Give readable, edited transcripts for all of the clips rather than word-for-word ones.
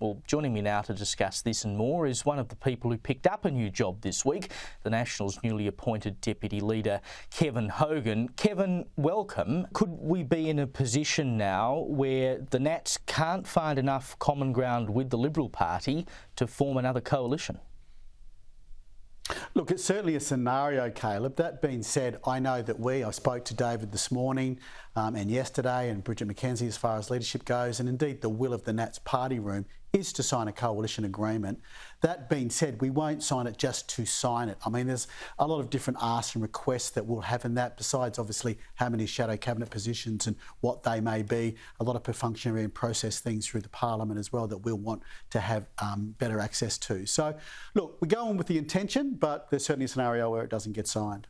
Well, joining me now to discuss this and more is one of the people who picked up a new job this week, the Nationals' newly appointed Deputy Leader Kevin Hogan. Kevin, welcome. Could we be in a position now where the Nats can't find enough common ground with the Liberal Party to form another coalition? Look, it's certainly a scenario, Caleb. That being said, I know that I spoke to David this morning and yesterday, and Bridget McKenzie as far as leadership goes, and indeed the will of the Nats party room is to sign a coalition agreement. That being said, we won't sign it just to sign it. I mean, there's a lot of different asks and requests that we'll have in that, besides obviously how many shadow cabinet positions and what they may be, a lot of perfunctory and process things through the parliament as well that we'll want to have better access to. So, look, we go on with the intention, but there's certainly a scenario where it doesn't get signed.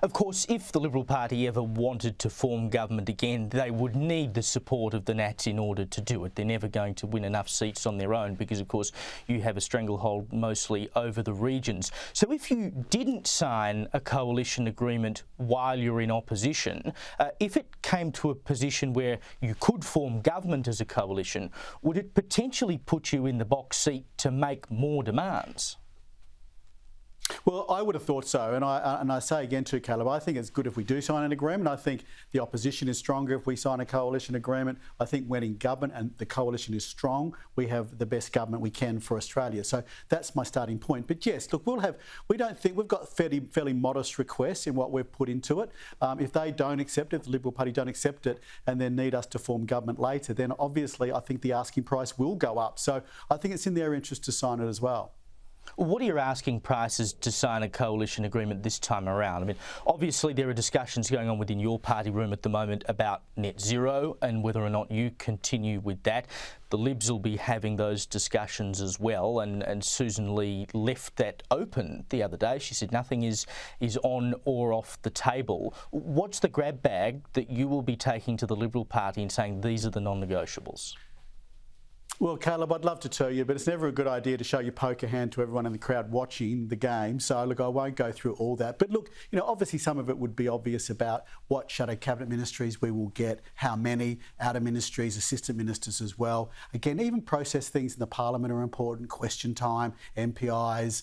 Of course, if the Liberal Party ever wanted to form government again, they would need the support of the Nats in order to do it. They're never going to win enough seats on their own because, of course, you have a stranglehold mostly over the regions. So if you didn't sign a coalition agreement while you're in opposition, if it came to a position where you could form government as a coalition, would it potentially put you in the box seat to make more demands? Well, I would have thought so, and I say again too, Caleb, I think it's good if we do sign an agreement. I think the opposition is stronger if we sign a coalition agreement. I think when in government and the coalition is strong, we have the best government we can for Australia. So that's my starting point. But yes, look, we've got fairly modest requests in what we've put into it. If they don't accept it, if the Liberal Party don't accept it, and then need us to form government later, then obviously I think the asking price will go up. So I think it's in their interest to sign it as well. What are your asking prices to sign a coalition agreement this time around? I mean, obviously there are discussions going on within your party room at the moment about net zero and whether or not you continue with that. The Libs will be having those discussions as well, and Susan Lee left that open the other day. She said nothing is on or off the table. What's the grab bag that you will be taking to the Liberal Party and saying these are the non-negotiables? Well, Caleb, I'd love to tell you, but it's never a good idea to show your poker hand to everyone in the crowd watching the game. So, look, I won't go through all that. But look, obviously some of it would be obvious about what shadow cabinet ministries we will get, how many, outer ministries, assistant ministers as well. Again, even process things in the parliament are important. Question time, MPIs,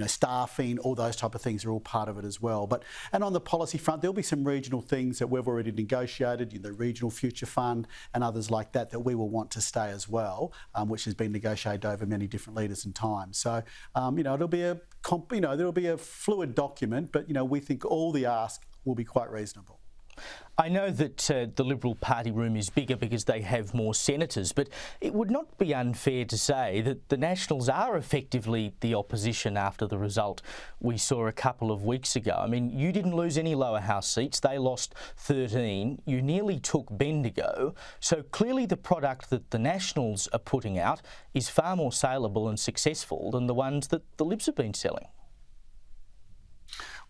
staffing, all those type of things are all part of it as well. And on the policy front, there'll be some regional things that we've already negotiated, the Regional Future Fund and others like that we will want to stay as well. Which has been negotiated over many different leaders and times. So, it'll be there'll be a fluid document, but we think all the ask will be quite reasonable. I know that the Liberal Party room is bigger because they have more senators, but it would not be unfair to say that the Nationals are effectively the opposition after the result we saw a couple of weeks ago. I mean, you didn't lose any lower house seats. They lost 13. You nearly took Bendigo. So clearly the product that the Nationals are putting out is far more saleable and successful than the ones that the Libs have been selling.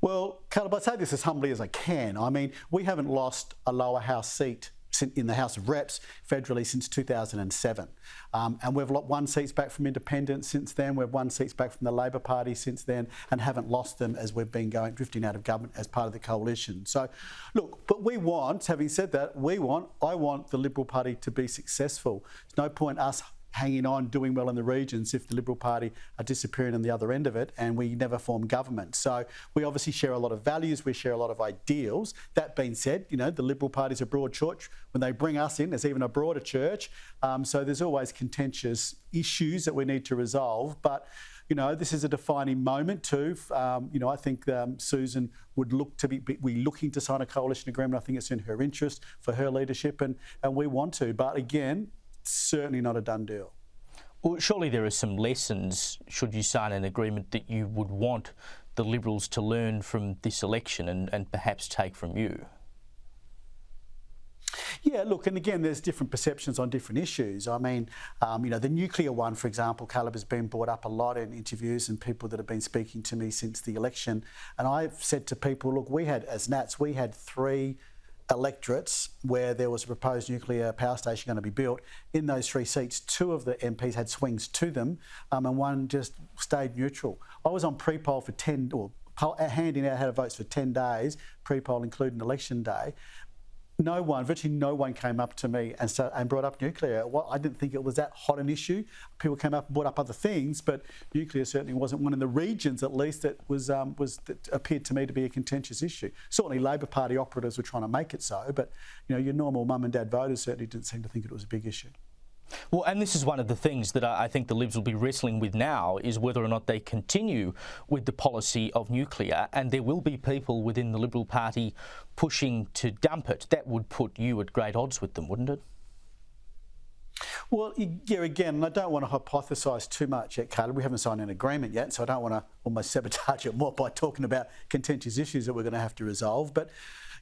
Well, Caleb, I say this as humbly as I can. I mean, we haven't lost a lower house seat in the House of Reps federally since 2007. And we've won seats back from independents since then. We've won seats back from the Labor Party since then and haven't lost them as we've been drifting out of government as part of the coalition. So, look, but having said that, I want the Liberal Party to be successful. There's no point us hanging on, doing well in the regions if the Liberal Party are disappearing on the other end of it and we never form government. So we obviously share a lot of values, we share a lot of ideals. That being said, the Liberal Party's a broad church. When they bring us in, there's even a broader church. So there's always contentious issues that we need to resolve. But this is a defining moment too. I think Susan would look to be looking to sign a coalition agreement. I think it's in her interest for her leadership and we want to. But again, certainly not a done deal. Well, surely there are some lessons, should you sign an agreement, that you would want the Liberals to learn from this election and perhaps take from you. Yeah, look, and again, there's different perceptions on different issues. I mean, the nuclear one, for example, Caleb, has been brought up a lot in interviews and people that have been speaking to me since the election. And I've said to people, look, as Nats, we had 3 electorates where there was a proposed nuclear power station going to be built. In those 3 seats, 2 of the MPs had swings to them and 1 just stayed neutral. I was on pre-poll for handing out votes for 10 days, pre-poll including election day. virtually no one came up to me and brought up nuclear. Well, I didn't think it was that hot an issue. People came up and brought up other things, but nuclear certainly wasn't one in the regions, at least, that that appeared to me to be a contentious issue. Certainly Labor Party operatives were trying to make it so, but your normal mum and dad voters certainly didn't seem to think it was a big issue. Well, and this is one of the things that I think the Libs will be wrestling with now, is whether or not they continue with the policy of nuclear, and there will be people within the Liberal Party pushing to dump it. That would put you at great odds with them, wouldn't it? Well, yeah, again, I don't want to hypothesise too much yet, Caleb. We haven't signed an agreement yet, so I don't want to almost sabotage it more by talking about contentious issues that we're going to have to resolve. But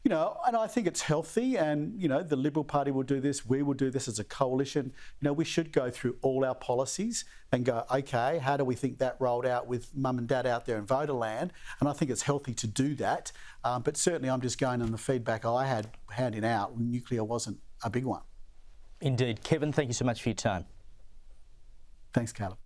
and I think it's healthy, and the Liberal Party will do this, we will do this as a coalition. We should go through all our policies and go, okay, how do we think that rolled out with mum and dad out there in voterland? And I think it's healthy to do that. But certainly I'm just going on the feedback I had handing out. Nuclear wasn't a big one. Indeed. Kevin, thank you so much for your time. Thanks, Caleb.